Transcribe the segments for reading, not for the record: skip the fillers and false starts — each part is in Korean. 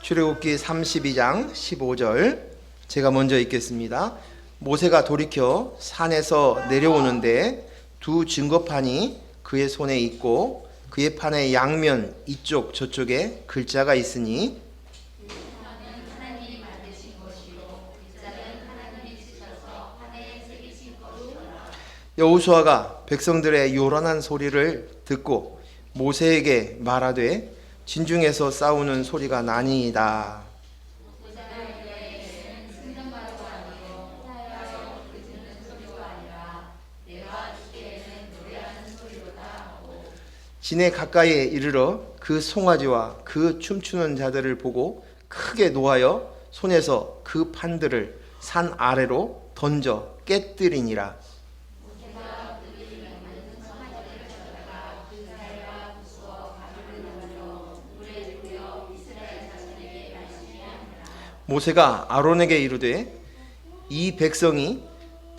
출애굽기 32장 15절 제가 먼저 읽겠습니다. 모세가 돌이켜 산에서 내려오는데 두 증거판이 그의 손에 있고 그의 판의 양면 이쪽 저쪽에 글자가 있으니 여호수아가 백성들의 요란한 소리를 듣고 모세에게 말하되 진중에서 싸우는 소리가 나니이다. 진에 가까이에 이르러 그 송아지와 그 춤추는 자들을 보고 크게 노하여 손에서 그 판들을 산 아래로 던져 깨뜨리니라. 모세가 아론에게 이르되 이 백성이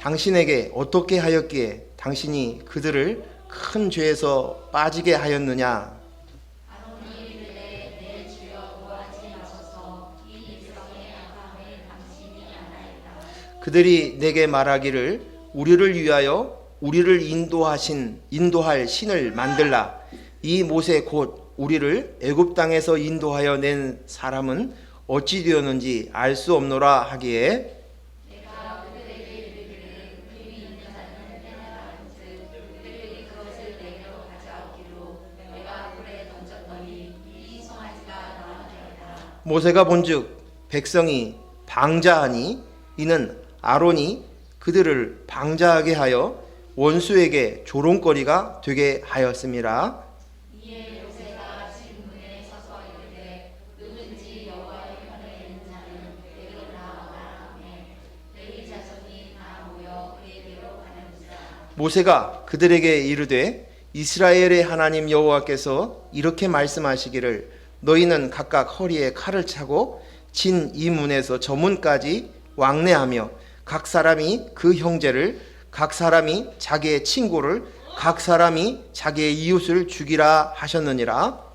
당신에게 어떻게 하였기에 당신이 그들을 큰 죄에서 빠지게 하였느냐. 그들이 내게 말하기를 우리를 위하여 우리를 인도할 신을 만들라. 이 모세 곧 우리를 애굽 땅에서 인도하여 낸 사람은 어찌 되었는지 알 수 없노라 하기에 모세가 본즉 백성이 방자하니 이는 아론이 그들을 방자하게 하여 원수에게 조롱거리가 되게 하였음이라. 모세가 그들에게 이르되 이스라엘의 하나님 여호와께서 이렇게 말씀하시기를 너희는 각각 허리에 칼을 차고 진 이 문에서 저 문까지 왕래하며 각 사람이 그 형제를 각 사람이 자기의 친구를 각 사람이 자기의 이웃을 죽이라 하셨느니라.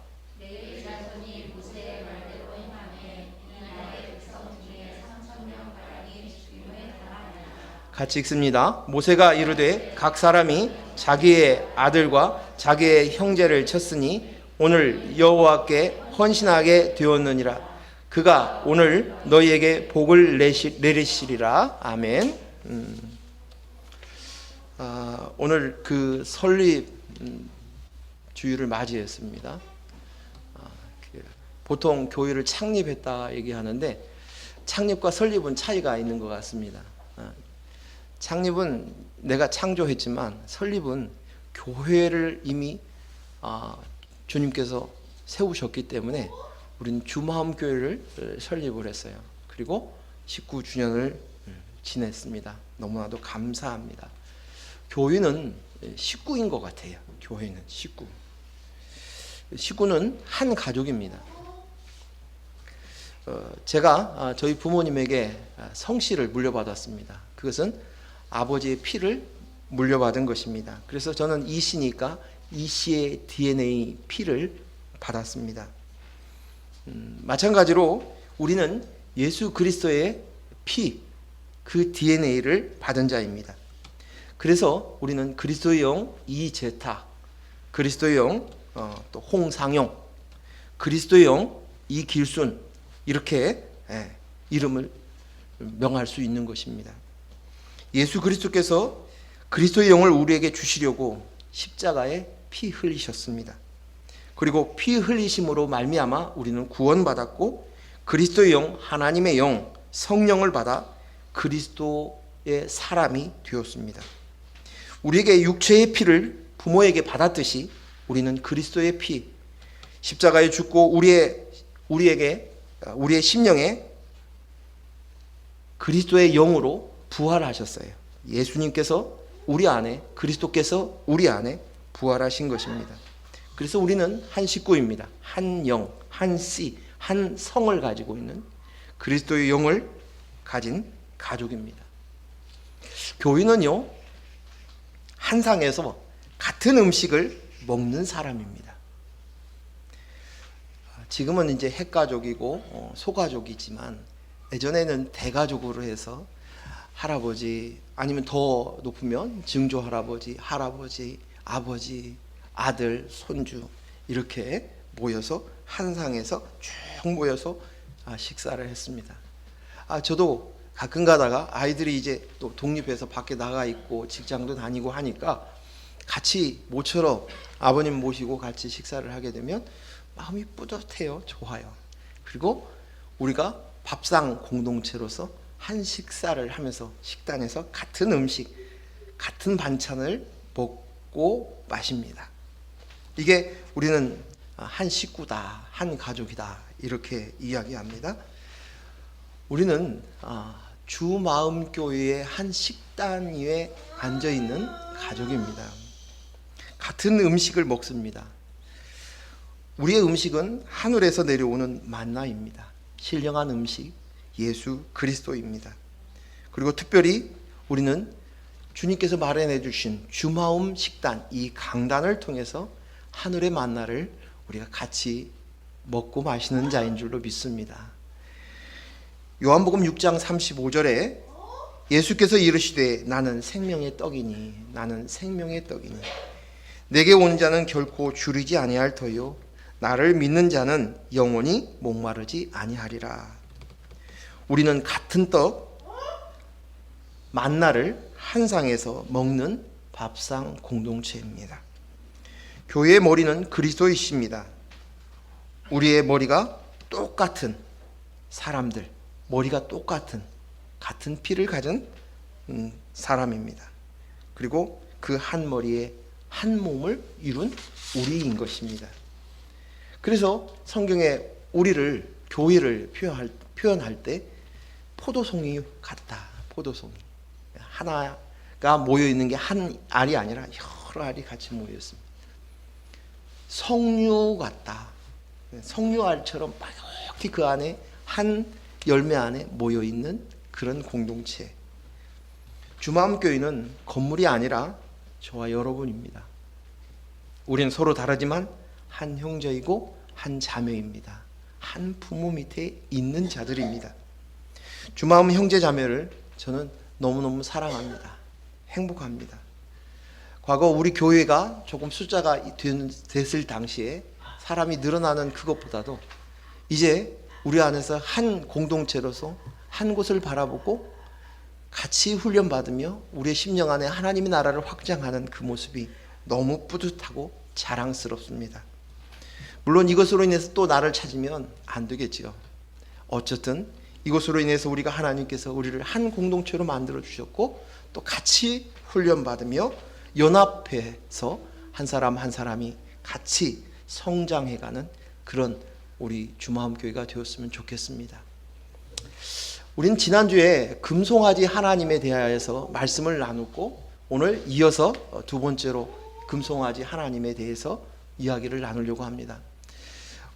같이 읽습니다. 모세가 이르되 각 사람이 자기의 아들과 자기의 형제를 쳤으니 오늘 여호와께 헌신하게 되었느니라. 그가 오늘 너희에게 복을 내리시리라. 아멘. 오늘 그 설립 주일을 맞이했습니다. 보통 교회를 창립했다 얘기하는데 창립과 설립은 차이가 있는 것 같습니다. 창립은 내가 창조했지만 설립은 교회를 이미 주님께서 세우셨기 때문에 우리는 주마음교회를 설립을 했어요. 그리고 19주년을 지냈습니다. 너무나도 감사합니다. 교회는 식구인 것 같아요. 교회는 식구. 식구는 한 가족입니다. 제가 저희 부모님에게 성씨를 물려받았습니다. 그것은 아버지의 피를 물려받은 것입니다. 그래서 저는 이씨니까 이씨의 DNA 피를 받았습니다. 마찬가지로 우리는 예수 그리스도의 피, 그 DNA를 받은 자입니다. 그래서 우리는 그리스도의 영 이재탁, 그리스도의 영 또 홍상용, 그리스도의 영 이길순 이렇게 이름을 명할 수 있는 것입니다. 예수 그리스도께서 그리스도의 영을 우리에게 주시려고 십자가에 피 흘리셨습니다. 그리고 피 흘리심으로 말미암아 우리는 구원받았고 그리스도의 영, 하나님의 영, 성령을 받아 그리스도의 사람이 되었습니다. 우리에게 육체의 피를 부모에게 받았듯이 우리는 그리스도의 피, 십자가에 죽고 우리의 심령에 그리스도의 영으로 부활하셨어요. 예수님께서 우리 안에, 그리스도께서 우리 안에 부활하신 것입니다. 그래서 우리는 한 식구입니다. 한 영, 한 씨, 한 성을 가지고 있는 그리스도의 영을 가진 가족입니다. 교인은요, 한 상에서 같은 음식을 먹는 사람입니다. 지금은 이제 핵가족이고 소가족이지만 예전에는 대가족으로 해서 할아버지 아니면 더 높으면 증조 할아버지, 할아버지, 아버지, 아들, 손주 이렇게 모여서 한 상에서 쭉 모여서 식사를 했습니다. 저도 가끔 가다가 아이들이 이제 또 독립해서 밖에 나가 있고 직장도 다니고 하니까 같이 모처럼 아버님 모시고 같이 식사를 하게 되면 마음이 뿌듯해요. 좋아요. 그리고 우리가 밥상 공동체로서 한 식사를 하면서 식단에서 같은 음식, 같은 반찬을 먹고 마십니다. 이게 우리는 한 식구다, 한 가족이다 이렇게 이야기합니다. 우리는 주마음교회의 한 식단 위에 앉아있는 가족입니다. 같은 음식을 먹습니다. 우리의 음식은 하늘에서 내려오는 만나입니다. 신령한 음식 예수 그리스도입니다. 그리고 특별히 우리는 주님께서 마련해 주신 주마음 식단, 이 강단을 통해서 하늘의 만나를 우리가 같이 먹고 마시는 자인 줄로 믿습니다. 요한복음 6장 35절에 예수께서 이르시되 나는 생명의 떡이니 나는 생명의 떡이니 내게 오는 자는 결코 줄이지 아니할 터요 나를 믿는 자는 영원히 목마르지 아니하리라. 우리는 같은 떡 만나를 한 상에서 먹는 밥상 공동체입니다. 교회의 머리는 그리스도이십니다. 우리의 머리가 똑같은 사람들, 머리가 똑같은 같은 피를 가진 사람입니다. 그리고 그 한 머리에 한 몸을 이룬 우리인 것입니다. 그래서 성경에 우리를 교회를 표현할 때 포도송이 같다. 포도송이 하나가 모여 있는 게 한 알이 아니라 여러 알이 같이 모여 있습니다. 석류 같다. 석류알처럼 빨갛게 그 안에 한 열매 안에 모여 있는 그런 공동체. 주마음교회는 건물이 아니라 저와 여러분입니다. 우리는 서로 다르지만 한 형제이고 한 자매입니다. 한 부모 밑에 있는 자들입니다. 주마음 형제 자매를 저는 너무너무 사랑합니다. 행복합니다. 과거 우리 교회가 조금 숫자가 됐을 당시에 사람이 늘어나는 그것보다도 이제 우리 안에서 한 공동체로서 한 곳을 바라보고 같이 훈련받으며 우리의 심령 안에 하나님의 나라를 확장하는 그 모습이 너무 뿌듯하고 자랑스럽습니다. 물론 이것으로 인해서 또 나를 찾으면 안 되겠지요. 어쨌든 이것으로 인해서 우리가 하나님께서 우리를 한 공동체로 만들어 주셨고 또 같이 훈련받으며 연합해서 한 사람 한 사람이 같이 성장해가는 그런 우리 주마음교회가 되었으면 좋겠습니다. 우린 지난주에 금송아지 하나님에 대하여서 말씀을 나누고 오늘 이어서 두 번째로 금송아지 하나님에 대해서 이야기를 나누려고 합니다.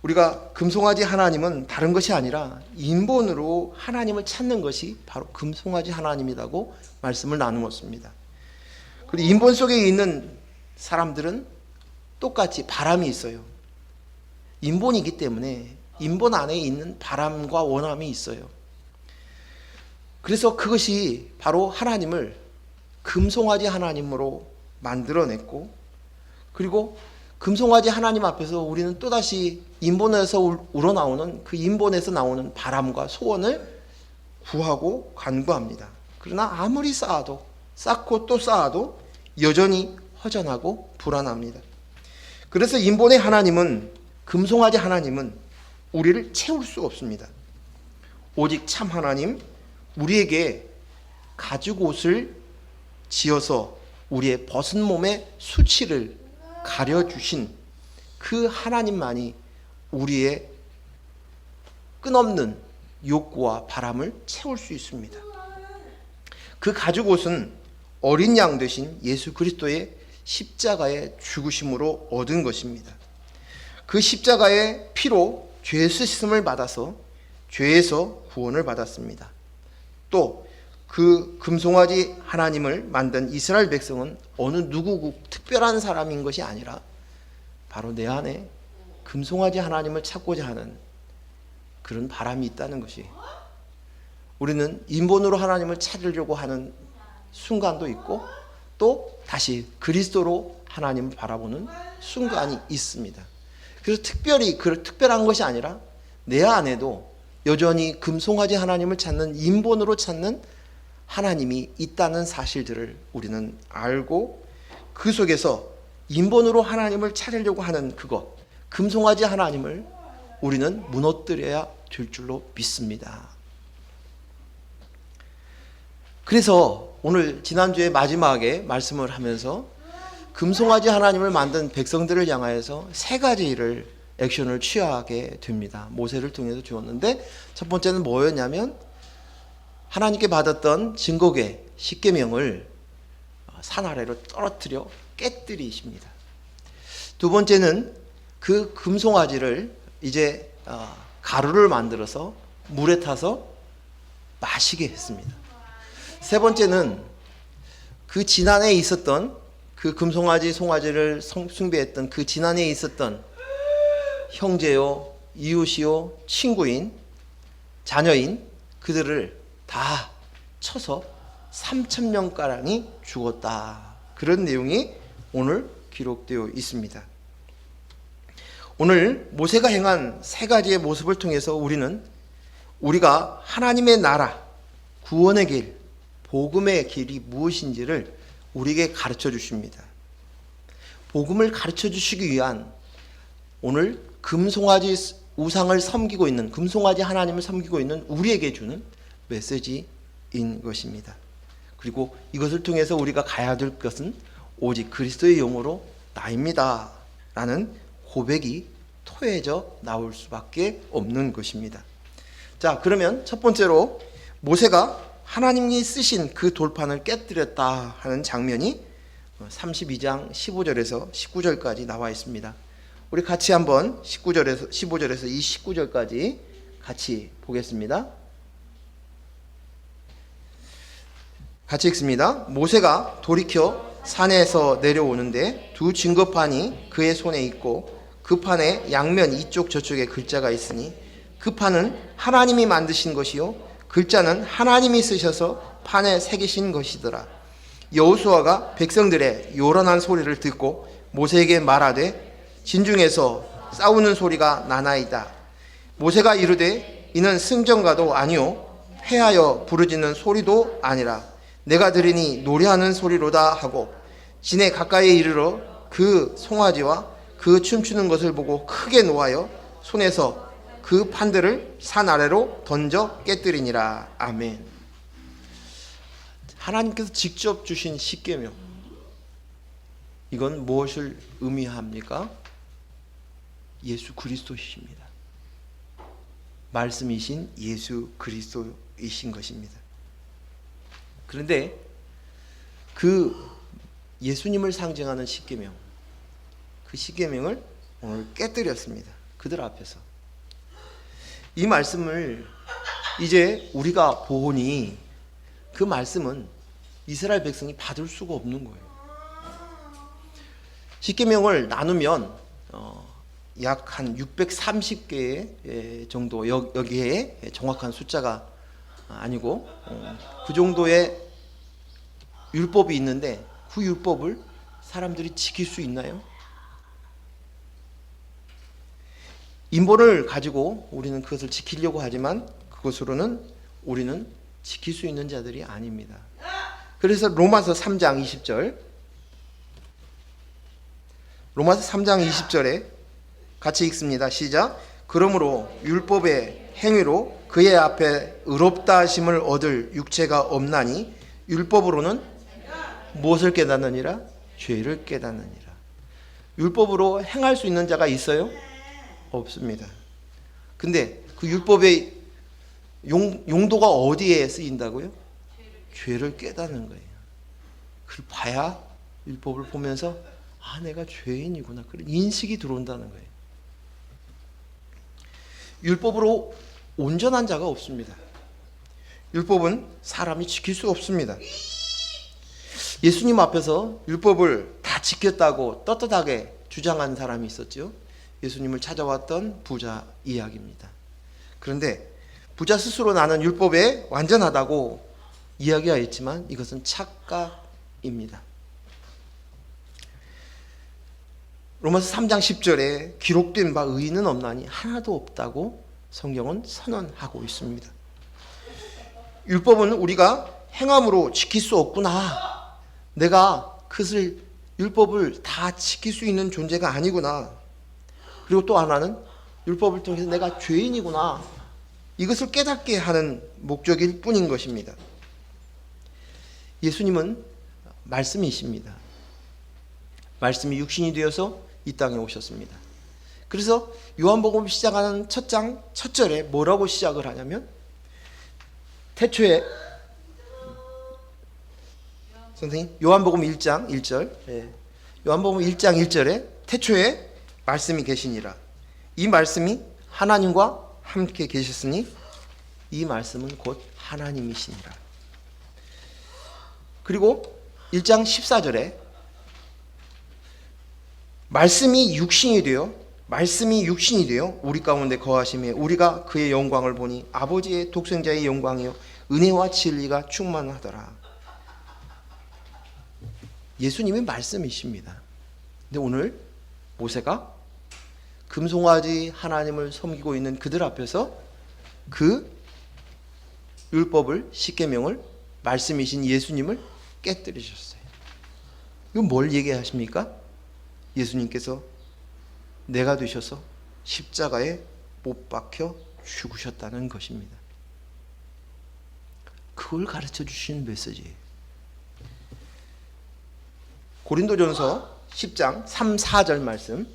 우리가 금송아지 하나님은 다른 것이 아니라 인본으로 하나님을 찾는 것이 바로 금송아지 하나님이라고 말씀을 나누었습니다. 그리고 인본 속에 있는 사람들은 똑같이 바람이 있어요. 인본이기 때문에 인본 안에 있는 바람과 원함이 있어요. 그래서 그것이 바로 하나님을 금송아지 하나님으로 만들어냈고, 그리고 금송아지 하나님 앞에서 우리는 또다시 인본에서 우러나오는 그 인본에서 나오는 바람과 소원을 구하고 간구합니다. 그러나 아무리 쌓고 또 쌓아도 여전히 허전하고 불안합니다. 그래서 인본의 하나님은, 금송아지 하나님은 우리를 채울 수 없습니다. 오직 참 하나님, 우리에게 가죽옷을 지어서 우리의 벗은 몸의 수치를 가려주신 그 하나님만이 우리의 끝없는 욕구와 바람을 채울 수 있습니다. 그 가죽옷은 어린 양 되신 예수 그리스도의 십자가의 죽으심으로 얻은 것입니다. 그 십자가의 피로 죄 씻음을 받아서 죄에서 구원을 받았습니다. 또 그 금송아지 하나님을 만든 이스라엘 백성은 어느 누구 특별한 사람인 것이 아니라 바로 내 안에 금송아지 하나님을 찾고자 하는 그런 바람이 있다는 것이, 우리는 인본으로 하나님을 찾으려고 하는 순간도 있고 또 다시 그리스도로 하나님을 바라보는 순간이 있습니다. 그래서 특별히 특별한 것이 아니라 내 안에도 여전히 금송아지 하나님을 찾는, 인본으로 찾는 하나님이 있다는 사실들을 우리는 알고, 그 속에서 인본으로 하나님을 찾으려고 하는 그것, 금송아지 하나님을 우리는 무너뜨려야 될 줄로 믿습니다. 그래서 오늘 지난주에 마지막에 말씀을 하면서 금송아지 하나님을 만든 백성들을 향하여서 세 가지 일을, 액션을 취하게 됩니다. 모세를 통해서 주었는데, 첫 번째는 뭐였냐면 하나님께 받았던 증거계 십계명을 산 아래로 떨어뜨려 깨뜨리십니다. 두 번째는 그 금송아지를 이제 가루를 만들어서 물에 타서 마시게 했습니다. 세 번째는 그 지난해에 있었던 그 금송아지, 송아지를 숭배했던 그 지난해에 있었던 형제요, 이웃이요, 친구인, 자녀인 그들을 다 쳐서 3,000명가량이 죽었다. 그런 내용이 오늘 기록되어 있습니다. 오늘 모세가 행한 세 가지의 모습을 통해서 우리가 하나님의 나라, 구원의 길, 복음의 길이 무엇인지를 우리에게 가르쳐 주십니다. 복음을 가르쳐 주시기 위한, 오늘 금송아지 우상을 섬기고 있는, 금송아지 하나님을 섬기고 있는 우리에게 주는 메시지인 것입니다. 그리고 이것을 통해서 우리가 가야 될 것은 오직 그리스도의 영으로 나입니다 라는 고백이 토해져 나올 수밖에 없는 것입니다. 자, 그러면 첫 번째로 모세가 하나님이 쓰신 그 돌판을 깨뜨렸다 하는 장면이 32장 15절에서 19절까지 나와 있습니다. 우리 같이 한번 15절에서 이 19절까지 같이 보겠습니다. 같이 읽습니다. 모세가 돌이켜 산에서 내려오는데 두 증거판이 그의 손에 있고 그 판에 양면 이쪽 저쪽에 글자가 있으니 그 판은 하나님이 만드신 것이요 글자는 하나님이 쓰셔서 판에 새기신 것이더라. 여호수아가 백성들의 요란한 소리를 듣고 모세에게 말하되 진중에서 싸우는 소리가 나나이다. 모세가 이르되 이는 승전가도 아니요 패하여 부르짖는 소리도 아니라 내가 들으니 노래하는 소리로다 하고 진에 가까이 이르러 그 송아지와 그 춤추는 것을 보고 크게 노하여 손에서 그 판들을 산 아래로 던져 깨뜨리니라. 아멘. 하나님께서 직접 주신 십계명, 이건 무엇을 의미합니까? 예수 그리스도이십니다. 말씀이신 예수 그리스도이신 것입니다. 그런데 그 예수님을 상징하는 십계명, 그 십계명을 오늘 깨뜨렸습니다. 그들 앞에서. 이 말씀을 이제 우리가 보니 그 말씀은 이스라엘 백성이 받을 수가 없는 거예요. 십계명을 나누면 약 한 630개 정도, 여기에 정확한 숫자가 아니고 그 정도의 율법이 있는데 그 율법을 사람들이 지킬 수 있나요? 인본을 가지고 우리는 그것을 지키려고 하지만 그것으로는 우리는 지킬 수 있는 자들이 아닙니다. 그래서 로마서 3장 20절, 로마서 3장 20절에 같이 읽습니다. 시작. 그러므로 율법의 행위로 그의 앞에 의롭다 하심을 얻을 육체가 없나니 율법으로는 무엇을 깨닫느니라? 죄를 깨닫느니라. 율법으로 행할 수 있는 자가 있어요? 없습니다. 근데 그 율법의 용도가 어디에 쓰인다고요? 죄를 깨닫는 거예요. 그걸 봐야 율법을 보면서 내가 죄인이구나, 그런 인식이 들어온다는 거예요. 율법으로 온전한 자가 없습니다. 율법은 사람이 지킬 수 없습니다. 예수님 앞에서 율법을 다 지켰다고 떳떳하게 주장한 사람이 있었죠. 예수님을 찾아왔던 부자 이야기입니다. 그런데 부자 스스로 나는 율법에 완전하다고 이야기하였지만 이것은 착각입니다. 로마서 3장 10절에 기록된 바 의인은 없나니 하나도 없다고 성경은 선언하고 있습니다. 율법은 우리가 행함으로 지킬 수 없구나. 내가 그것을 율법을 다 지킬 수 있는 존재가 아니구나. 그리고 또 하나는 율법을 통해서 내가 죄인이구나. 이것을 깨닫게 하는 목적일 뿐인 것입니다. 예수님은 말씀이십니다. 말씀이 육신이 되어서 이 땅에 오셨습니다. 그래서 요한복음 시작하는 첫 장 첫 절에 뭐라고 시작을 하냐면 태초에 선생님 요한복음 1장 1절 요한복음 1장 1절에 태초에 말씀이 계시니라. 이 말씀이 하나님과 함께 계셨으니 이 말씀은 곧 하나님이시니라. 그리고 1장 14절에 말씀이 육신이 되어 우리 가운데 거하심에 우리가 그의 영광을 보니 아버지의 독생자의 영광이요 은혜와 진리가 충만하더라. 예수님이 말씀이십니다. 근데 오늘 모세가 금송아지 하나님을 섬기고 있는 그들 앞에서 그 율법을 십계명을 말씀이신 예수님을 깨뜨리셨어요. 이건 뭘 얘기하십니까? 예수님께서 내가 되셔서 십자가에 못 박혀 죽으셨다는 것입니다. 그걸 가르쳐 주시는 메시지예요. 고린도전서 10장 3, 4절 말씀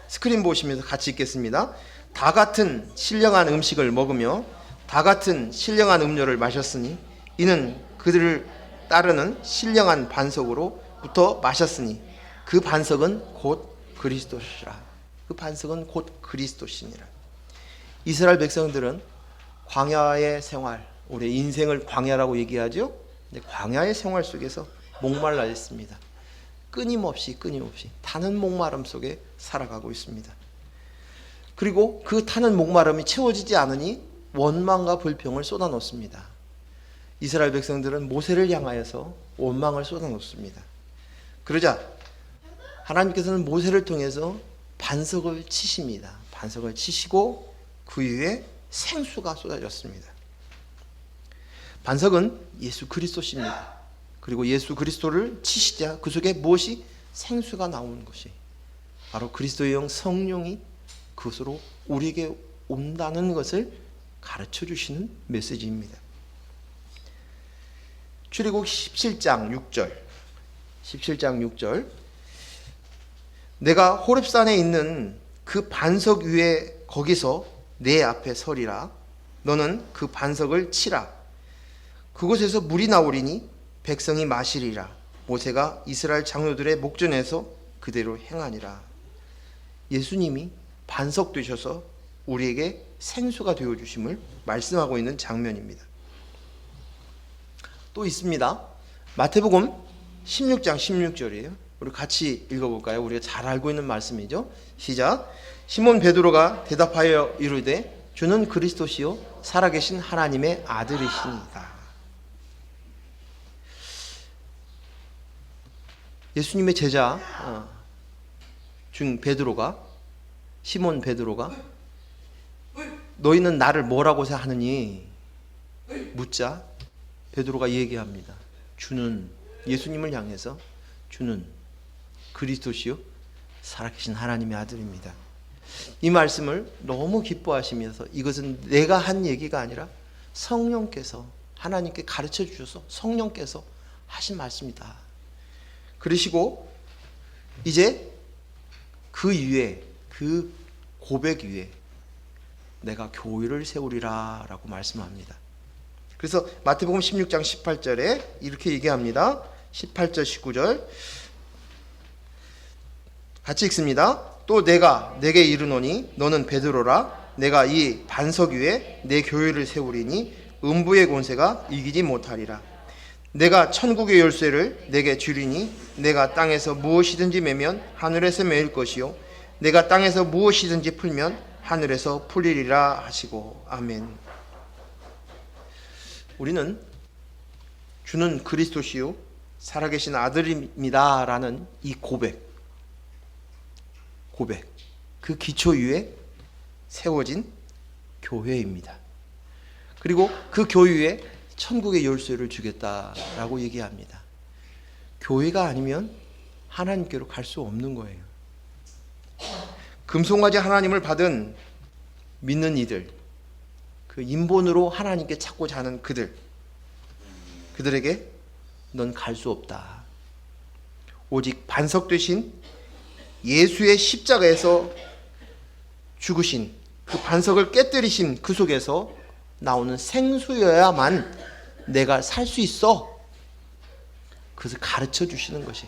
스크린 보시면서 같이 읽겠습니다. 다 같은 신령한 음식을 먹으며 다 같은 신령한 음료를 마셨으니 이는 그들을 따르는 신령한 반석으로부터 마셨으니 그 반석은 곧 그리스도시라. 그 반석은 곧 그리스도시니라. 이스라엘 백성들은 광야의 생활, 우리 인생을 광야라고 얘기하죠. 근데 광야의 생활 속에서 목말라 있습니다. 끊임없이 타는 목마름 속에 살아가고 있습니다. 그리고 그 타는 목마름이 채워지지 않으니 원망과 불평을 쏟아놓습니다. 이스라엘 백성들은 모세를 향하여서 원망을 쏟아놓습니다. 그러자 하나님께서는 모세를 통해서 반석을 치십니다. 반석을 치시고 그 위에 생수가 쏟아졌습니다. 반석은 예수 그리스도십니다. 그리고 예수 그리스도를 치시자 그 속에 무엇이 생수가 나오는 것이 바로 그리스도의 영 성령이 그것으로 우리에게 온다는 것을 가르쳐 주시는 메시지입니다. 출애굽 17장 6절 내가 호렙산에 있는 그 반석 위에 거기서 내 앞에 서리라. 너는 그 반석을 치라. 그곳에서 물이 나오리니 백성이 마시리라. 모세가 이스라엘 장로들의 목전에서 그대로 행하니라. 예수님이 반석 되셔서 우리에게 생수가 되어주심을 말씀하고 있는 장면입니다. 또 있습니다. 마태복음 16장 16절이에요. 우리 같이 읽어볼까요? 우리가 잘 알고 있는 말씀이죠. 시작. 시몬 베드로가 대답하여 이르되 주는 그리스도시요 살아계신 하나님의 아들이시니이다. 예수님의 제자 중 시몬 베드로가 너희는 나를 뭐라고 하느니 묻자 베드로가 얘기합니다. 주는 예수님을 향해서 주는 그리스도시요 살아계신 하나님의 아들입니다. 이 말씀을 너무 기뻐하시면서 이것은 내가 한 얘기가 아니라 성령께서 하나님께 가르쳐 주셔서 성령께서 하신 말씀이다. 그러시고 이제 그 위에 그 고백 위에 내가 교회를 세우리라 라고 말씀합니다. 그래서 마태복음 16장 18절에 이렇게 얘기합니다. 18절 19절 같이 읽습니다. 또 내가 내게 이르노니 너는 베드로라. 내가 이 반석 위에 내 교회를 세우리니 음부의 권세가 이기지 못하리라. 내가 천국의 열쇠를 내게 주리니 내가 땅에서 무엇이든지 매면 하늘에서 매일 것이요 내가 땅에서 무엇이든지 풀면 하늘에서 풀리리라 하시고. 아멘. 우리는 주는 그리스도시요 살아계신 아들입니다 라는 이 고백, 그 기초 위에 세워진 교회입니다. 그리고 그 교회에 천국의 열쇠를 주겠다라고 얘기합니다. 교회가 아니면 하나님께로 갈 수 없는 거예요. 금송아지 하나님을 받은 믿는 이들, 그 인본으로 하나님께 찾고자 하는 그들에게 넌 갈 수 없다. 오직 반석 되신 예수의 십자가에서 죽으신 그 반석을 깨뜨리신 그 속에서 나오는 생수여야만 내가 살 수 있어. 그것을 가르쳐 주시는 것이.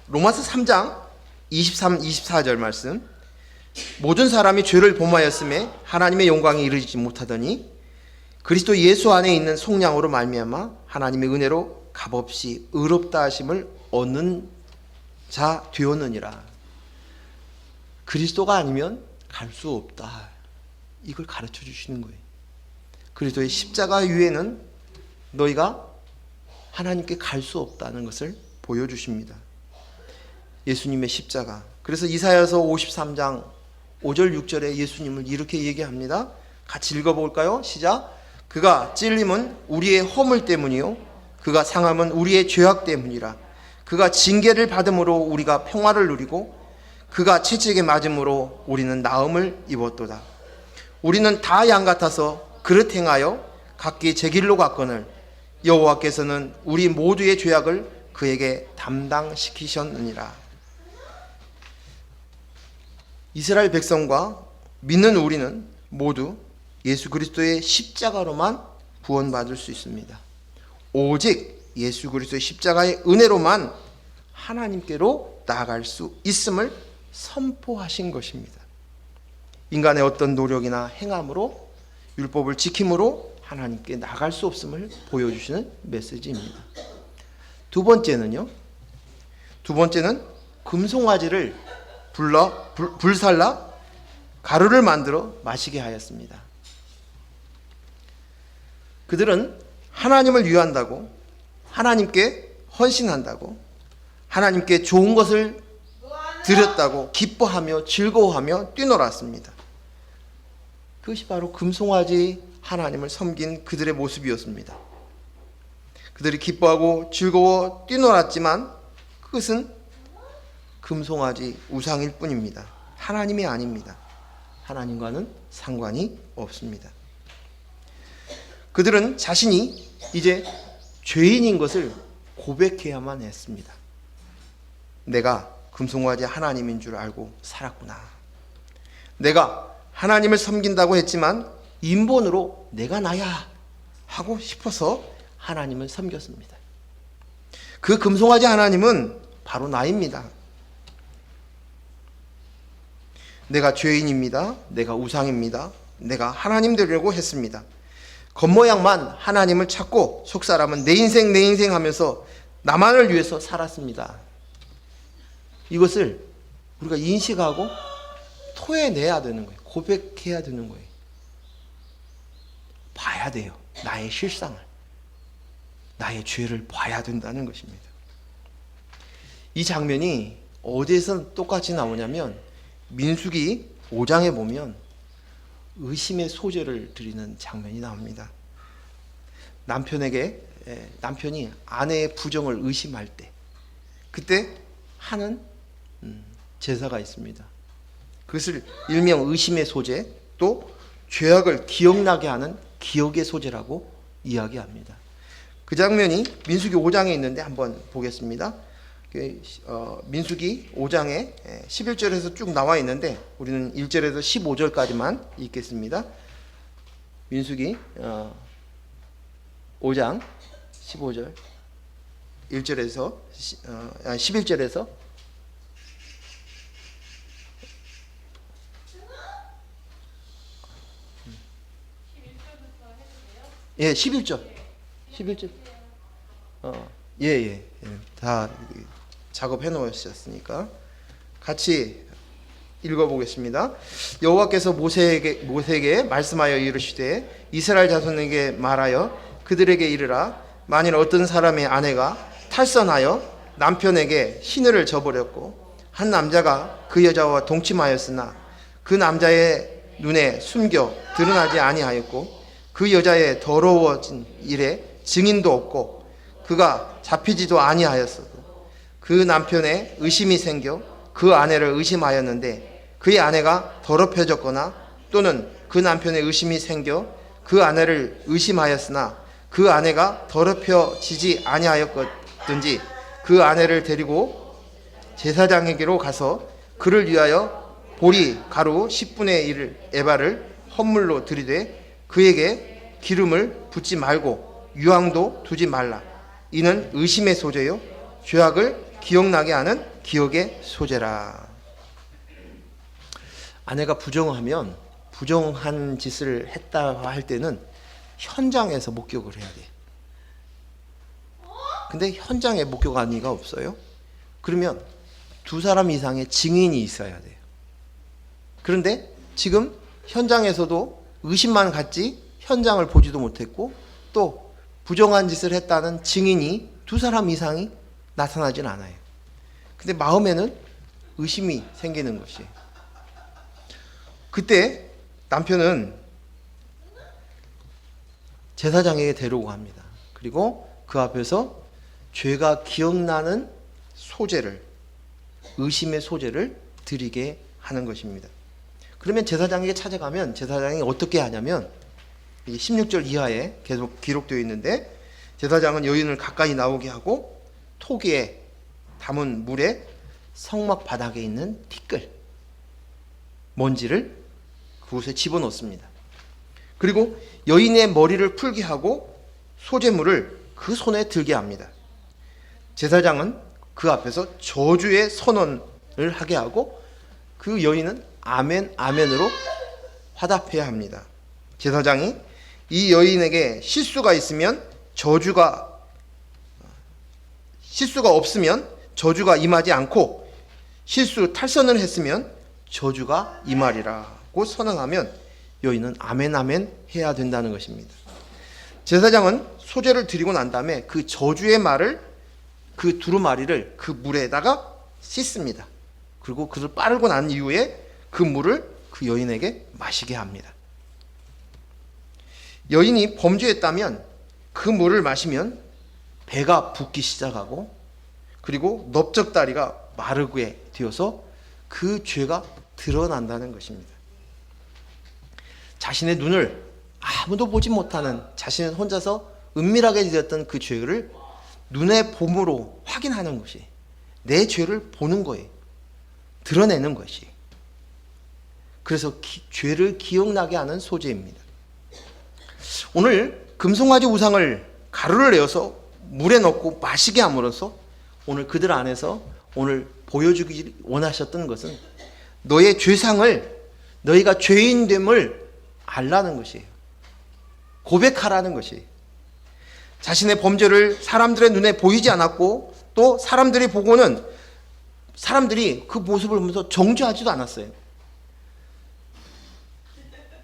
로마서 3장 23, 24절 말씀. 모든 사람이 죄를 범하였음에 하나님의 영광에 이르지 못하더니 그리스도 예수 안에 있는 속량으로 말미암아 하나님의 은혜로 값없이 의롭다 하심을 얻는 자 되었느니라. 그리스도가 아니면 갈 수 없다. 이걸 가르쳐 주시는 거예요. 그리스도의 십자가 위에는 너희가 하나님께 갈 수 없다는 것을 보여주십니다. 예수님의 십자가. 그래서 이사야서 53장 5절 6절에 예수님을 이렇게 얘기합니다. 같이 읽어볼까요? 시작. 그가 찔림은 우리의 허물 때문이요 그가 상함은 우리의 죄악 때문이라. 그가 징계를 받음으로 우리가 평화를 누리고 그가 채찍에 맞음으로 우리는 나음을 입었도다. 우리는 다 양 같아서 그릇 행하여 각기 제 길로 갔거늘 여호와께서는 우리 모두의 죄악을 그에게 담당시키셨느니라. 이스라엘 백성과 믿는 우리는 모두 예수 그리스도의 십자가로만 구원받을 수 있습니다. 오직 예수 그리스도의 십자가의 은혜로만 하나님께로 나아갈 수 있음을 선포하신 것입니다. 인간의 어떤 노력이나 행함으로 율법을 지킴으로 하나님께 나갈 수 없음을 보여주시는 메시지입니다. 두 번째는 금송아지를 불살라 가루를 만들어 마시게 하였습니다. 그들은 하나님을 위한다고, 하나님께 헌신한다고, 하나님께 좋은 것을 드렸다고 기뻐하며 즐거워하며 뛰놀았습니다. 그것이 바로 금송아지 하나님을 섬긴 그들의 모습이었습니다. 그들이 기뻐하고 즐거워 뛰놀았지만 그것은 금송아지 우상일 뿐입니다. 하나님이 아닙니다. 하나님과는 상관이 없습니다. 그들은 자신이 이제 죄인인 것을 고백해야만 했습니다. 내가 금송아지 하나님인 줄 알고 살았구나. 내가 하나님을 섬긴다고 했지만 인본으로 내가 나야 하고 싶어서 하나님을 섬겼습니다. 그 금송아지 하나님은 바로 나입니다. 내가 죄인입니다. 내가 우상입니다. 내가 하나님 되려고 했습니다. 겉모양만 하나님을 찾고 속사람은 내 인생 하면서 나만을 위해서 살았습니다. 이것을 우리가 인식하고 토해내야 되는 거예요. 고백해야 되는 거예요. 봐야 돼요. 나의 실상을. 나의 죄를 봐야 된다는 것입니다. 이 장면이 어디에서 똑같이 나오냐면 민수기 5장에 보면 의심의 소재를 드리는 장면이 나옵니다. 남편이 아내의 부정을 의심할 때 그때 하는 제사가 있습니다. 그것을 일명 의심의 소재, 또 죄악을 기억나게 하는 기억의 소재라고 이야기합니다. 그 장면이 민수기 5장에 있는데 한번 보겠습니다. 민수기 5장에 11절에서 쭉 나와 있는데 우리는 1절에서 15절까지만 읽겠습니다. 민수기 5장 15절 1절에서 11절에서 예, 11절. 11절. 예, 예. 예. 다 작업해 놓으셨으니까 같이 읽어보겠습니다. 여호와께서 모세에게 말씀하여 이르시되 이스라엘 자손에게 말하여 그들에게 이르라. 만일 어떤 사람의 아내가 탈선하여 남편에게 시늘을 저버렸고 한 남자가 그 여자와 동침하였으나 그 남자의 눈에 숨겨 드러나지 아니하였고 그 여자의 더러워진 일에 증인도 없고 그가 잡히지도 아니하였어도 그 남편의 의심이 생겨 그 아내를 의심하였는데 그의 아내가 더럽혀졌거나 또는 그 남편의 의심이 생겨 그 아내를 의심하였으나 그 아내가 더럽혀지지 아니하였든지 그 아내를 데리고 제사장에게로 가서 그를 위하여 보리 가루 10분의 1 에바를 헌물로 드리되 그에게 기름을 붓지 말고 유황도 두지 말라. 이는 의심의 소재요 죄악을 기억나게 하는 기억의 소재라. 아내가 부정한 짓을 했다 할 때는 현장에서 목격을 해야 돼. 근데 현장에 목격하니가 없어요. 그러면 두 사람 이상의 증인이 있어야 돼요. 그런데 지금 현장에서도 의심만 갔지 현장을 보지도 못했고 또 부정한 짓을 했다는 증인이 두 사람 이상이 나타나진 않아요. 근데 마음에는 의심이 생기는 것이. 그때 남편은 제사장에게 데려오고 합니다. 그리고 그 앞에서 죄가 기억나는 소재를, 의심의 소재를 드리게 하는 것입니다. 그러면 제사장에게 찾아가면 제사장이 어떻게 하냐면 16절 이하에 계속 기록되어 있는데 제사장은 여인을 가까이 나오게 하고 토기에 담은 물에 성막 바닥에 있는 티끌, 먼지를 그곳에 집어넣습니다. 그리고 여인의 머리를 풀게 하고 소재물을 그 손에 들게 합니다. 제사장은 그 앞에서 저주의 선언을 하게 하고 그 여인은 아멘 아멘으로 화답해야 합니다. 제사장이 이 여인에게 실수가 없으면 저주가 임하지 않고 탈선을 했으면 저주가 임하리라고 선언하면 여인은 아멘 아멘 해야 된다는 것입니다. 제사장은 소재를 드리고 난 다음에 그 저주의 말을, 그 두루마리를 그 물에다가 씻습니다. 그리고 그를 빨고 난 이후에 그 물을 그 여인에게 마시게 합니다. 여인이 범죄했다면 그 물을 마시면 배가 붓기 시작하고 그리고 넓적다리가 마르게 되어서 그 죄가 드러난다는 것입니다. 자신의 눈을 아무도 보지 못하는, 자신은 혼자서 은밀하게 지었던 그 죄를 눈의 봄으로 확인하는 것이, 내 죄를 보는 거예요. 드러내는 것이. 그래서 죄를 기억나게 하는 소재입니다. 오늘 금송아지 우상을 가루를 내어서 물에 넣고 마시게 함으로써 오늘 그들 안에서 오늘 보여주기 원하셨던 것은 너의 죄상을, 너희가 죄인됨을 알라는 것이에요. 고백하라는 것이에요. 자신의 범죄를 사람들의 눈에 보이지 않았고 또 사람들이 보고는 사람들이 그 모습을 보면서 정죄하지도 않았어요.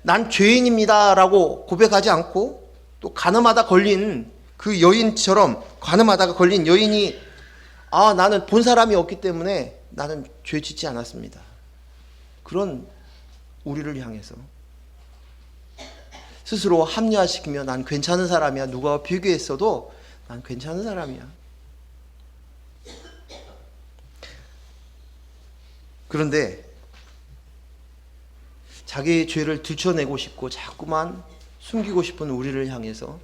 난 죄인입니다 라고 고백하지 않고 또 간음하다 걸린 그 여인처럼, 간음하다가 걸린 여인이 나는 본 사람이 없기 때문에 나는 죄 짓지 않았습니다. 그런 우리를 향해서 스스로 합리화시키며 난 괜찮은 사람이야, 누가 비교했어도 난 괜찮은 사람이야. 그런데 자기의 죄를 들춰내고 싶고 자꾸만 숨기고 싶은 우리를 향해서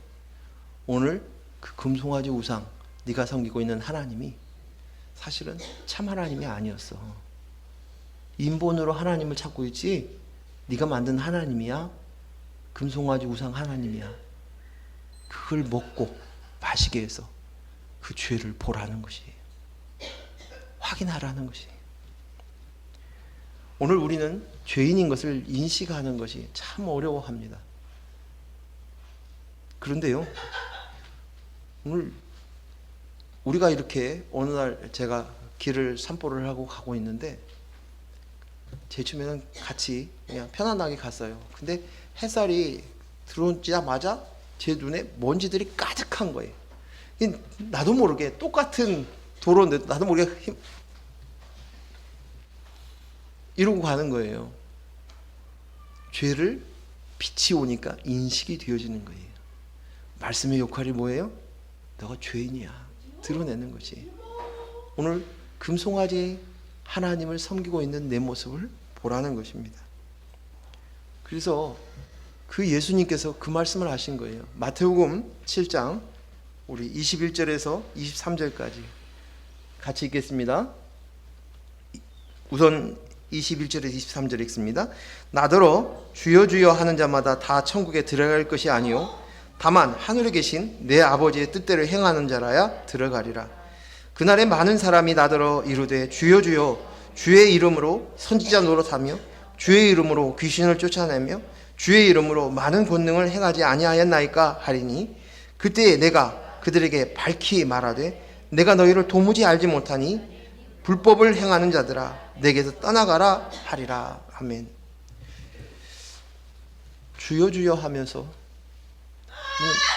오늘 그 금송아지 우상, 네가 섬기고 있는 하나님이 사실은 참 하나님이 아니었어. 인본으로 하나님을 찾고 있지 네가 만든 하나님이야? 금송아지 우상 하나님이야? 그걸 먹고 마시게 해서 그 죄를 보라는 것이에요. 확인하라는 것이에요. 오늘 우리는 죄인인 것을 인식하는 것이 참 어려워합니다. 그런데요, 오늘 우리가 이렇게 어느 날 제가 길을 산보를 하고 가고 있는데 제 주변은 같이 그냥 편안하게 갔어요. 근데 햇살이 들어오자마자 제 눈에 먼지들이 가득한 거예요. 나도 모르게 똑같은 도로인데 나도 모르게 이러고 가는 거예요. 죄를 빛이 오니까 인식이 되어지는 거예요. 말씀의 역할이 뭐예요? 너가 죄인이야. 드러내는 거지. 오늘 금송아지 하나님을 섬기고 있는 내 모습을 보라는 것입니다. 그래서 그 예수님께서 그 말씀을 하신 거예요. 마태복음 7장 우리 21절에서 23절까지 같이 읽겠습니다. 우선 21절에서 23절 읽습니다. 나더러 주여 주여 하는 자마다 다 천국에 들어갈 것이 아니요 다만 하늘에 계신 내 아버지의 뜻대로 행하는 자라야 들어가리라. 그날에 많은 사람이 나더러 이르되 주여 주여 주의 이름으로 선지자 노릇하며 주의 이름으로 귀신을 쫓아내며 주의 이름으로 많은 권능을 행하지 아니하였나이까 하리니 그때에 내가 그들에게 밝히 말하되 내가 너희를 도무지 알지 못하니 불법을 행하는 자들아 내게서 떠나가라 하리라. 아멘. 주여 주여 하면서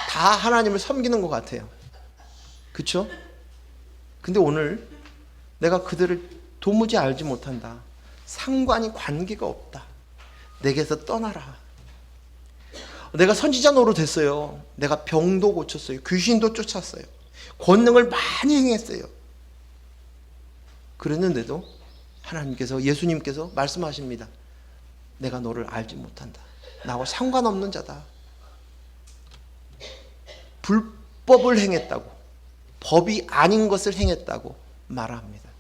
다 하나님을 섬기는 것 같아요. 그렇죠? 근데 오늘 내가 그들을 도무지 알지 못한다. 상관이 관계가 없다. 내게서 떠나라. 내가 선지자 노릇했어요. 내가 병도 고쳤어요. 귀신도 쫓았어요. 권능을 많이 행했어요. 그랬는데도 하나님께서 예수님께서 말씀하십니다. 내가 너를 알지 못한다. 나와 상관없는 자다. 불법을 행했다고, 법이 아닌 것을 행했다고 말합니다.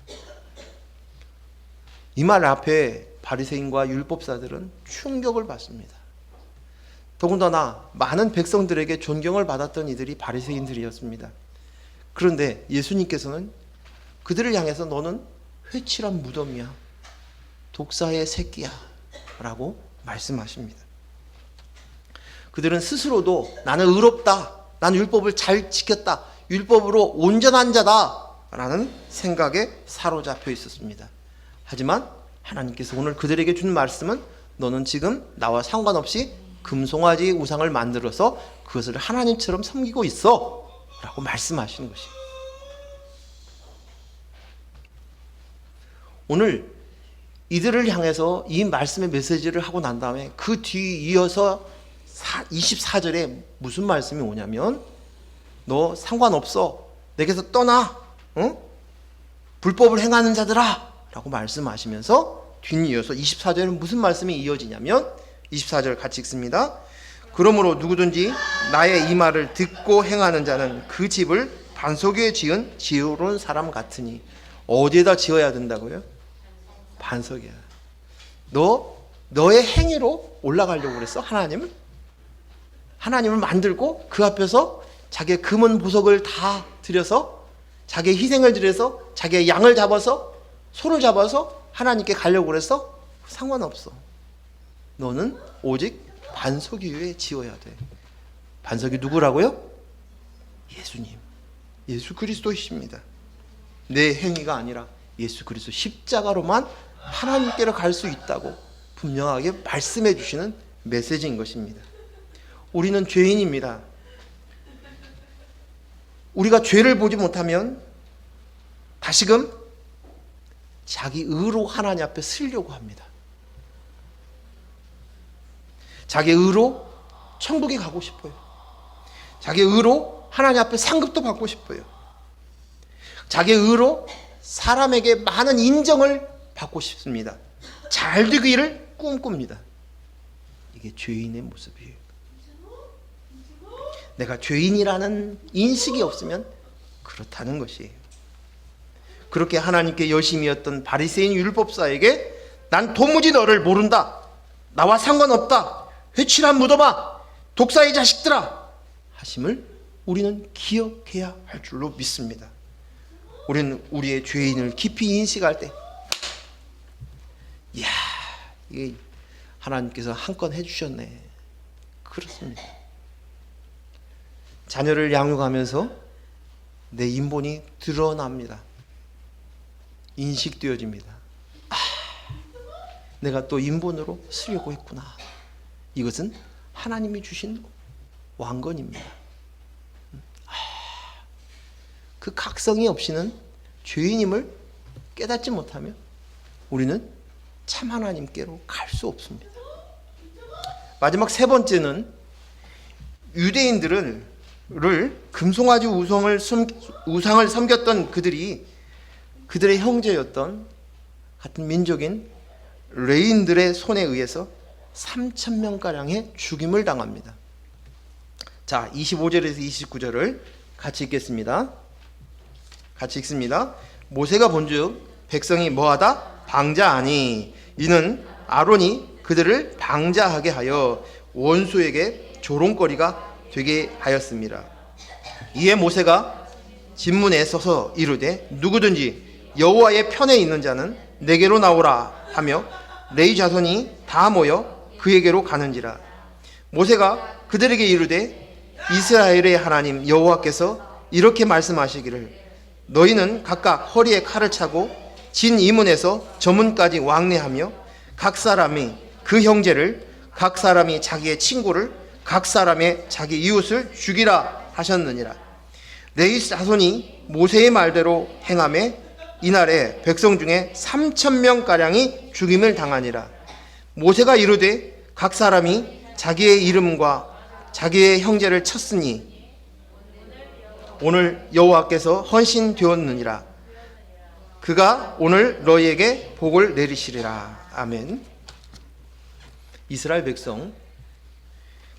이 말 앞에 바리새인과 율법사들은 충격을 받습니다. 더군다나 많은 백성들에게 존경을 받았던 이들이 바리새인들이었습니다. 그런데 예수님께서는 그들을 향해서 너는 회칠한 무덤이야, 독사의 새끼야 라고 말씀하십니다. 그들은 스스로도 나는 의롭다, 나는 율법을 잘 지켰다, 율법으로 온전한 자다 라는 생각에 사로잡혀 있었습니다. 하지만 하나님께서 오늘 그들에게 준 말씀은 너는 지금 나와 상관없이 금송아지 우상을 만들어서 그것을 하나님처럼 섬기고 있어 라고 말씀하시는 것이에요. 오늘 이들을 향해서 이 말씀의 메시지를 하고 난 다음에 그 뒤 이어서 24절에 무슨 말씀이 오냐면 너 상관없어, 내게서 떠나, 응? 불법을 행하는 자들아 라고 말씀하시면서 뒤이어서 24절은 무슨 말씀이 이어지냐면 24절 같이 읽습니다. 그러므로 누구든지 나의 이 말을 듣고 행하는 자는 그 집을 반석 위에 지은 지혜로운 사람 같으니. 어디에다 지어야 된다고요? 반석이야. 너의 행위로 올라가려고 그랬어? 하나님을 만들고 그 앞에서 자기의 금은 보석을 다 들여서 자기의 희생을 드려서 자기의 양을 잡아서 소를 잡아서 하나님께 가려고 그랬어? 상관없어. 너는 오직 반석 위에 지어야 돼. 반석이 누구라고요? 예수님, 예수 그리스도이십니다. 내 행위가 아니라 예수 그리스도 십자가로만 하나님께로 갈 수 있다고 분명하게 말씀해 주시는 메시지인 것입니다. 우리는 죄인입니다. 우리가 죄를 보지 못하면 다시금 자기 의로 하나님 앞에 서려고 합니다. 자기 의로 천국에 가고 싶어요. 자기 의로 하나님 앞에 상급도 받고 싶어요. 자기 의로 사람에게 많은 인정을 받고 싶습니다. 잘 되기를 꿈꿉니다. 이게 죄인의 모습이에요. 내가 죄인이라는 인식이 없으면 그렇다는 것이에요. 그렇게 하나님께 열심이었던 바리새인 율법사에게 난 도무지 너를 모른다, 나와 상관없다, 회칠한 무덤아, 독사의 자식들아 하심을 우리는 기억해야 할 줄로 믿습니다. 우리는 우리의 죄인을 깊이 인식할 때, 이야, 이게 하나님께서 한 건 해주셨네. 그렇습니다. 자녀를 양육하면서 내 인본이 드러납니다. 인식되어집니다. 내가 또 인본으로 쓰려고 했구나. 이것은 하나님이 주신 왕건입니다. 그 각성이 없이는 죄인임을 깨닫지 못하면 우리는 참 하나님께로 갈 수 없습니다. 마지막 세 번째는 유대인들을 금송아지 우상을 섬겼던 그들이 그들의 형제였던 같은 민족인 레인들의 손에 의해서 3,000명가량의 죽임을 당합니다. 자, 25절에서 29절을 같이 읽겠습니다. 같이 읽습니다. 모세가 본즉 백성이 뭐하다? 방자하니 이는 아론이 그들을 방자하게 하여 원수에게 조롱거리가 되게 하였습니다. 이에 모세가 진문에 서서 이르되 누구든지 여호와의 편에 있는 자는 내게로 나오라 하며 레위 자손이 다 모여 그에게로 가는지라. 모세가 그들에게 이르되 이스라엘의 하나님 여호와께서 이렇게 말씀하시기를 너희는 각각 허리에 칼을 차고 진 이문에서 저 문까지 왕래하며 각 사람이 그 형제를 각 사람이 자기의 친구를 각 사람의 자기 이웃을 죽이라 하셨느니라. 레위 자손이 모세의 말대로 행하매 이날에 백성 중에 3,000명가량이 죽임을 당하니라. 모세가 이르되 각 사람이 자기의 이름과 자기의 형제를 쳤으니 오늘 여호와께서 헌신되었느니라. 그가 오늘 너희에게 복을 내리시리라. 아멘. 이스라엘 백성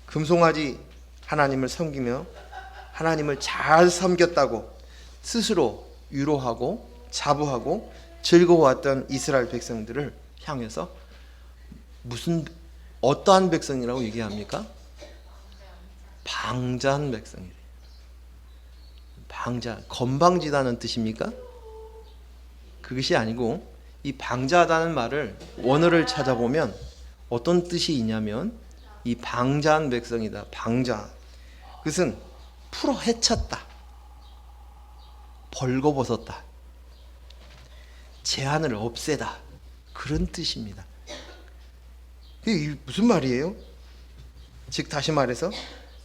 금송아지 하나님을 섬기며 하나님을 잘 섬겼다고 스스로 위로하고 자부하고 즐거워했던 이스라엘 백성들을 향해서 어떠한 백성이라고 얘기합니까? 방자한 백성이래요. 방자, 건방지다는 뜻입니까? 그것이 아니고 이 방자하다는 말을 원어를 찾아보면 어떤 뜻이 있냐면 이 방자한 백성이다. 방자. 그것은 풀어 헤쳤다. 벌거벗었다. 제한을 없애다. 그런 뜻입니다. 이게 무슨 말이에요? 즉 다시 말해서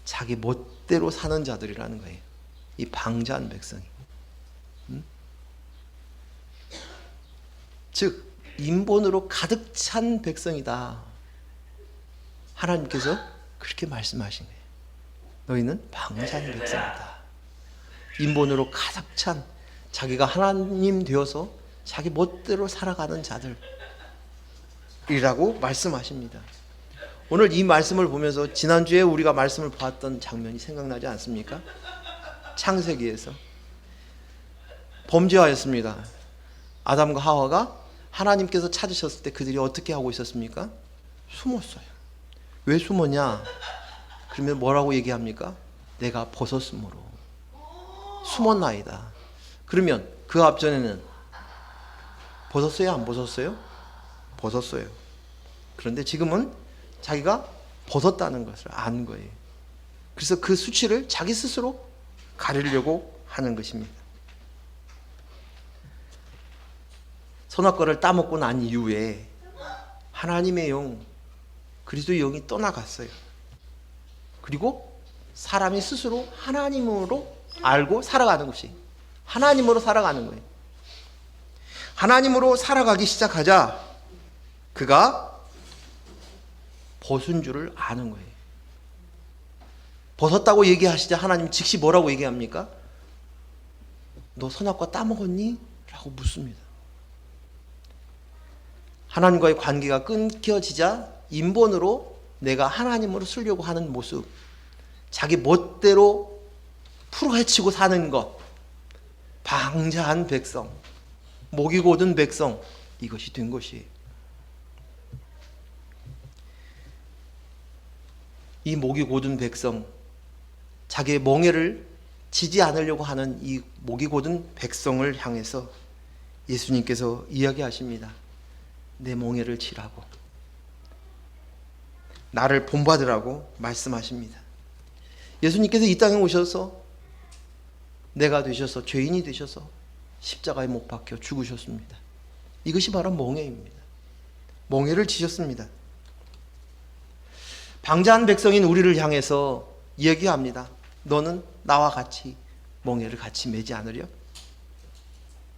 자기 멋대로 사는 자들이라는 거예요. 이 방자한 백성이. 즉 인본으로 가득 찬 백성이다. 하나님께서 그렇게 말씀하신 거예요. 너희는 방자한 백성이다. 인본으로 가득 찬 자기가 하나님 되어서 자기 멋대로 살아가는 자들이라고 말씀하십니다. 오늘 이 말씀을 보면서 지난주에 우리가 말씀을 보았던 장면이 생각나지 않습니까? 창세기에서 범죄하였습니다. 아담과 하와가 하나님께서 찾으셨을 때 그들이 어떻게 하고 있었습니까? 숨었어요. 왜 숨었냐? 그러면 뭐라고 얘기합니까? 내가 벗었으므로 숨었나이다. 그러면 그 앞전에는 벗었어요? 안 벗었어요? 벗었어요. 그런데 지금은 자기가 벗었다는 것을 안 거예요. 그래서 그 수치를 자기 스스로 가리려고 하는 것입니다. 선악과를 따먹고 난 이후에 하나님의 영, 그리스도의 영이 떠나갔어요. 그리고 사람이 스스로 하나님으로 알고 살아가는 것이 하나님으로 살아가는 거예요. 하나님으로 살아가기 시작하자 그가 벗은 줄을 아는 거예요. 벗었다고 얘기하시자 하나님 즉시 뭐라고 얘기합니까? 너 선악과 따먹었니? 라고 묻습니다. 하나님과의 관계가 끊겨지자 인본으로 내가 하나님으로 쓰려고 하는 모습, 자기 멋대로 풀어헤치고 사는 것, 방자한 백성, 목이 곧은 백성, 이것이 된 것이에요. 이 목이 곧은 백성, 자기의 멍에를 지지 않으려고 하는 이 목이 곧은 백성을 향해서 예수님께서 이야기하십니다. 내 멍에를 치라고, 나를 본받으라고 말씀하십니다. 예수님께서 이 땅에 오셔서 내가 되셔서 죄인이 되셔서 십자가에 못 박혀 죽으셨습니다. 이것이 바로 멍에입니다. 멍에를 지셨습니다. 방자한 백성인 우리를 향해서 얘기합니다. 너는 나와 같이 멍에를 같이 매지 않으려?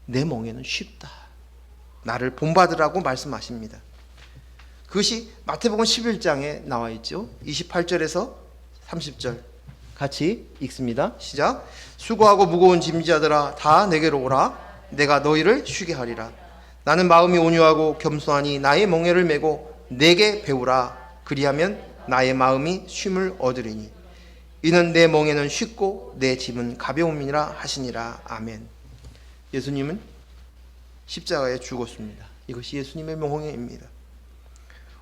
내 멍에는 쉽다. 나를 본받으라고 말씀하십니다. 그것이 마태복음 11장에 나와 있죠. 28절에서 30절 같이 읽습니다. 시작. 수고하고 무거운 짐지자들아 다 내게로 오라. 내가 너희를 쉬게 하리라. 나는 마음이 온유하고 겸손하니 나의 멍에를 메고 내게 배우라. 그리하면 나의 마음이 쉼을 얻으리니 이는 내 멍에는 쉽고 내 짐은 가벼움이니라 하시니라. 아멘. 예수님은 십자가에 죽었습니다. 이것이 예수님의 멍에입니다.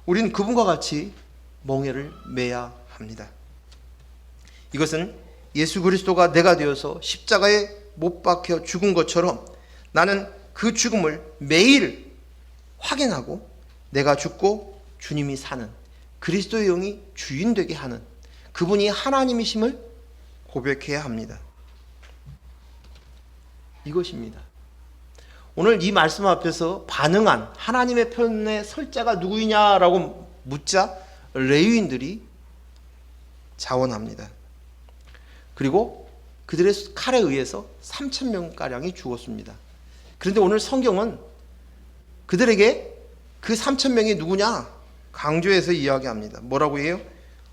우리는 그분과 같이 멍에를 매야 합니다. 이것은 예수 그리스도가 내가 되어서 십자가에 못 박혀 죽은 것처럼 나는 그 죽음을 매일 확인하고 내가 죽고 주님이 사는 그리스도의 영이 주인 되게 하는 그분이 하나님이심을 고백해야 합니다. 이것입니다. 오늘 이 말씀 앞에서 반응한 하나님의 편에 설 자가 누구이냐라고 묻자 레위인들이 자원합니다. 그리고 그들의 칼에 의해서 3,000명가량이 죽었습니다. 그런데 오늘 성경은 그들에게 그 3,000명이 누구냐 강조해서 이야기합니다. 뭐라고 해요?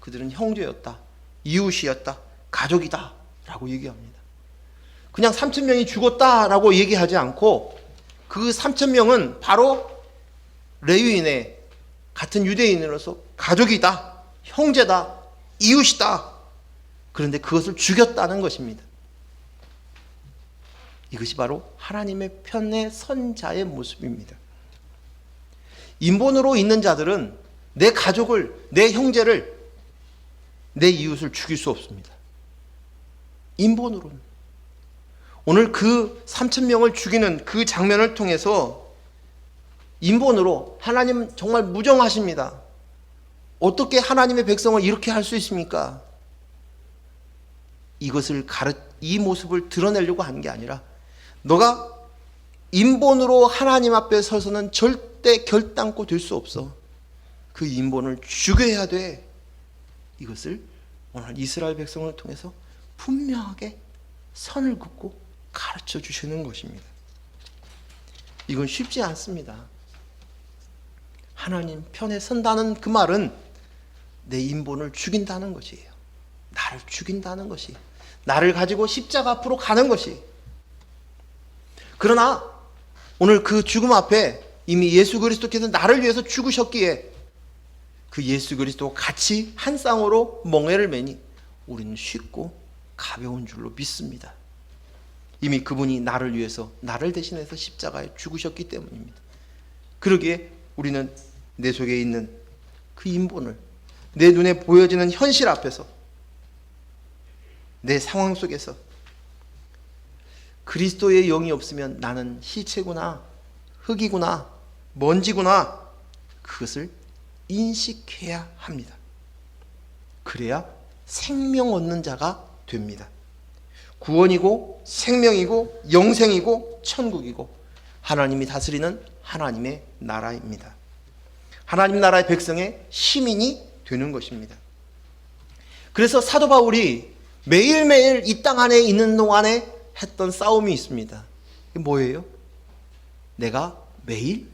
그들은 형제였다, 이웃이었다, 가족이다 라고 얘기합니다. 그냥 3,000명이 죽었다라고 얘기하지 않고 그 3,000명은 바로 레위인의 같은 유대인으로서 가족이다, 형제다, 이웃이다. 그런데 그것을 죽였다는 것입니다. 이것이 바로 하나님의 편에 선 자의 모습입니다. 인본으로 있는 자들은 내 가족을, 내 형제를, 내 이웃을 죽일 수 없습니다. 인본으로는. 오늘 그 3,000명을 죽이는 그 장면을 통해서 인본으로 하나님 정말 무정하십니다. 어떻게 하나님의 백성을 이렇게 할 수 있습니까? 이 모습을 드러내려고 하는 게 아니라 너가 인본으로 하나님 앞에 서서는 절대 결단코 될 수 없어. 그 인본을 죽여야 돼. 이것을 오늘 이스라엘 백성을 통해서 분명하게 선을 긋고 가르쳐 주시는 것입니다. 이건 쉽지 않습니다. 하나님 편에 선다는 그 말은 내 인본을 죽인다는 것이에요. 나를 죽인다는 것이, 나를 가지고 십자가 앞으로 가는 것이. 그러나 오늘 그 죽음 앞에 이미 예수 그리스도께서 나를 위해서 죽으셨기에 그 예수 그리스도와 같이 한 쌍으로 멍에를 매니 우리는 쉽고 가벼운 줄로 믿습니다. 이미 그분이 나를 위해서, 나를 대신해서 십자가에 죽으셨기 때문입니다. 그러기에 우리는 내 속에 있는 그 인본을, 내 눈에 보여지는 현실 앞에서, 내 상황 속에서 그리스도의 영이 없으면 나는 시체구나, 흙이구나, 먼지구나, 그것을 인식해야 합니다. 그래야 생명 얻는 자가 됩니다. 구원이고 생명이고 영생이고 천국이고 하나님이 다스리는 하나님의 나라입니다. 하나님 나라의 백성의 시민이 되는 것입니다. 그래서 사도 바울이 매일매일 이 땅 안에 있는 동안에 했던 싸움이 있습니다. 이게 뭐예요? 내가 매일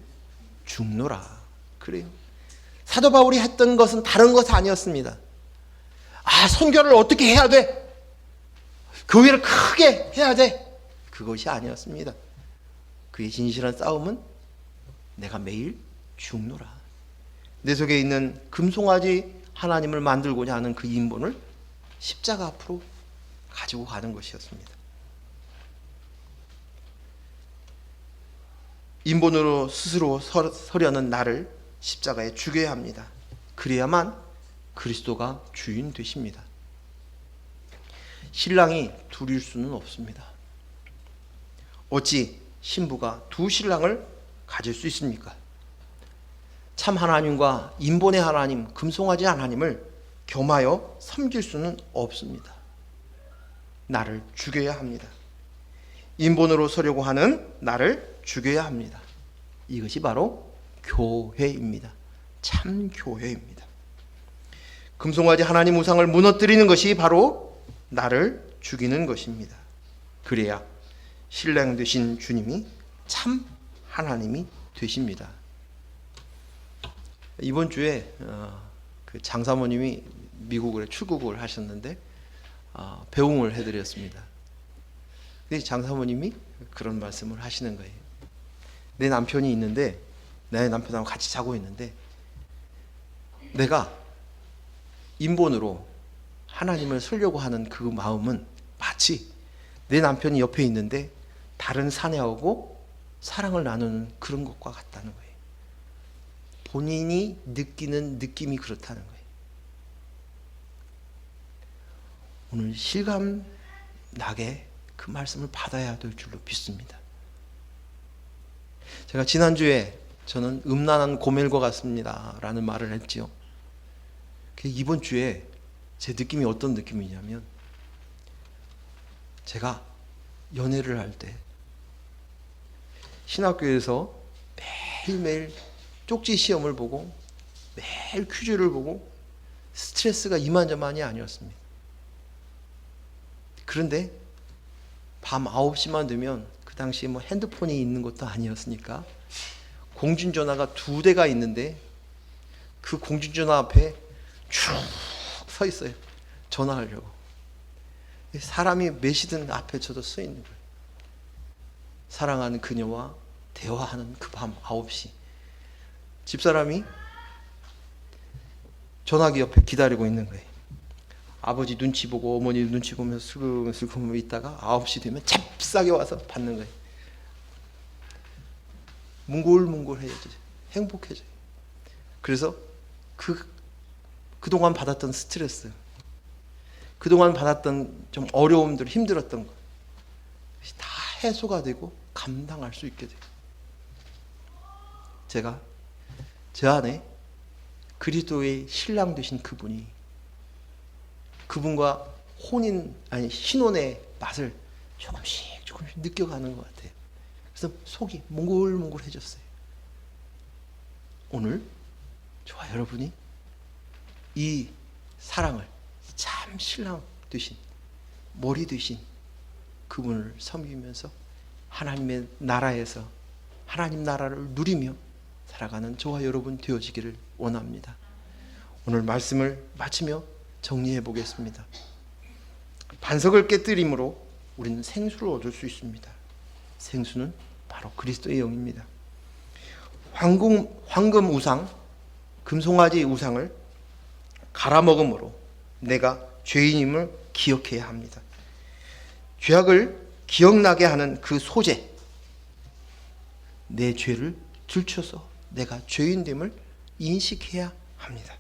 죽노라. 그래요. 사도 바울이 했던 것은 다른 것이 아니었습니다. 선교를 어떻게 해야 돼? 교회를 크게 해야 돼? 그것이 아니었습니다. 그의 진실한 싸움은 내가 매일 죽노라. 내 속에 있는 금송아지 하나님을 만들고자 하는 그 인본을 십자가 앞으로 가지고 가는 것이었습니다. 인본으로 스스로 서려는 나를 십자가에 죽여야 합니다. 그래야만 그리스도가 주인 되십니다. 신랑이 둘일 수는 없습니다. 어찌 신부가 두 신랑을 가질 수 있습니까? 참 하나님과 인본의 하나님, 금송아지 하나님을 겸하여 섬길 수는 없습니다. 나를 죽여야 합니다. 인본으로 서려고 하는 나를 죽여야 합니다. 이것이 바로 교회입니다. 참 교회입니다. 금송아지 하나님 우상을 무너뜨리는 것이 바로 나를 죽이는 것입니다. 그래야 신랑 되신 주님이 참 하나님이 되십니다. 이번 주에 그 장사모님이 미국으로 출국을 하셨는데 배웅을 해드렸습니다. 근데 장사모님이 그런 말씀을 하시는 거예요. 내 남편이 있는데, 내 남편하고 같이 자고 있는데, 내가 인본으로 하나님을 쓰려고 하는 그 마음은 마치 내 남편이 옆에 있는데 다른 사내하고 사랑을 나누는 그런 것과 같다는 거예요. 본인이 느끼는 느낌이 그렇다는 거예요. 오늘 실감 나게 그 말씀을 받아야 될 줄로 믿습니다. 제가 지난주에 저는 음란한 고멜과 같습니다 라는 말을 했지요. 이번 주에 제 느낌이 어떤 느낌이냐면, 제가 연애를 할 때 신학교에서 매일매일 쪽지 시험을 보고 매일 퀴즈를 보고 스트레스가 이만저만이 아니었습니다. 그런데 밤 9시만 되면, 그 당시에 뭐 핸드폰이 있는 것도 아니었으니까 공중전화가 2대가 있는데 그 공중전화 앞에 쭉 서 있어요. 전화하려고. 사람이 몇이든 앞에 저도 서 있는 거예요. 사랑하는 그녀와 대화하는 그 밤 9시. 집사람이 전화기 옆에 기다리고 있는 거예요. 아버지 눈치 보고 어머니 눈치 보면서 슬금슬금 있다가 9시 되면 잽싸게 와서 받는 거예요. 뭉글뭉글해져요. 행복해져요. 그래서 그동안 받았던 스트레스, 그동안 받았던 좀 어려움들, 힘들었던 거 다 해소가 되고 감당할 수 있게 돼요. 제가 제 안에 그리스도의 신랑 되신 그분과 신혼의 맛을 조금씩 느껴가는 것 같아요. 그래서 속이 몽글몽글해졌어요. 오늘 저와 여러분이 이 사랑을, 참 신랑 되신, 머리 되신 그분을 섬기면서 하나님의 나라에서 하나님 나라를 누리며 살아가는 저와 여러분 되어지기를 원합니다. 오늘 말씀을 마치며 정리해 보겠습니다. 반석을 깨뜨림으로 우리는 생수를 얻을 수 있습니다. 생수는 바로 그리스도의 영입니다. 황금 우상, 금송아지 우상을 갈아먹음으로 내가 죄인임을 기억해야 합니다. 죄악을 기억나게 하는 그 소재, 내 죄를 들춰서 내가 죄인됨을 인식해야 합니다.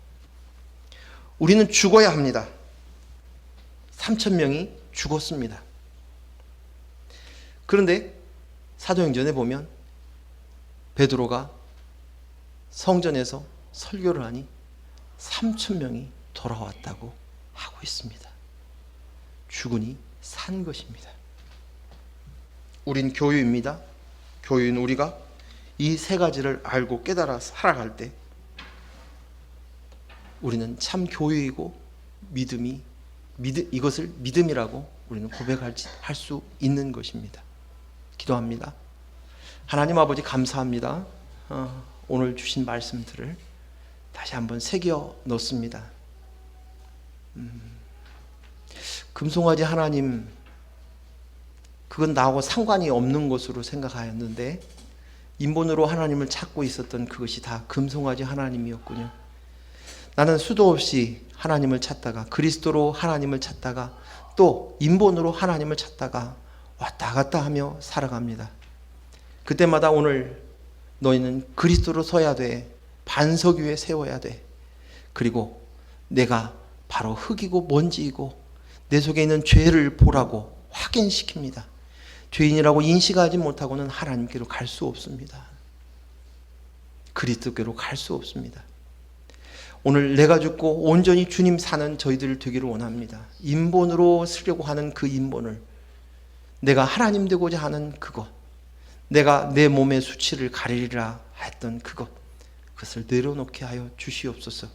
우리는 죽어야 합니다. 3,000명이 죽었습니다. 그런데 사도행전에 보면 베드로가 성전에서 설교를 하니 3,000명이 돌아왔다고 하고 있습니다. 죽으니 산 것입니다. 우린 교유입니다. 교유인 우리가 이 세 가지를 알고 깨달아 살아갈 때 우리는 참 교유이고 이것을 믿음이라고 우리는 고백할 수 있는 것입니다. 기도합니다. 하나님 아버지 감사합니다. 오늘 주신 말씀들을 다시 한번 새겨 넣습니다. 금송아지 하나님, 그건 나하고 상관이 없는 것으로 생각하였는데 인본으로 하나님을 찾고 있었던 그것이 다 금송아지 하나님이었군요. 나는 수도 없이 하나님을 찾다가 그리스도로 하나님을 찾다가 또 인본으로 하나님을 찾다가 왔다 갔다 하며 살아갑니다. 그때마다 오늘 너희는 그리스도로 서야 돼. 반석 위에 세워야 돼. 그리고 내가 바로 흙이고 먼지이고 내 속에 있는 죄를 보라고 확인시킵니다. 죄인이라고 인식하지 못하고는 하나님께로 갈 수 없습니다. 그리스도께로 갈 수 없습니다. 오늘 내가 죽고 온전히 주님 사는 저희들 되기를 원합니다. 인본으로 쓰려고 하는 그 인본을, 내가 하나님 되고자 하는 그것, 내가 내 몸의 수치를 가리리라 했던 그것을 내려놓게 하여 주시옵소서.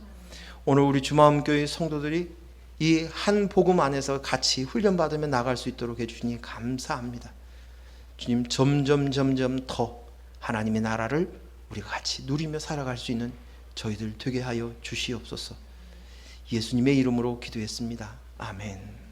오늘 우리 주마음교회 성도들이 이 한 복음 안에서 같이 훈련받으며 나갈 수 있도록 해주시니 감사합니다. 주님, 점점 더 하나님의 나라를 우리가 같이 누리며 살아갈 수 있는 저희들 되게 하여 주시옵소서. 예수님의 이름으로 기도했습니다. 아멘.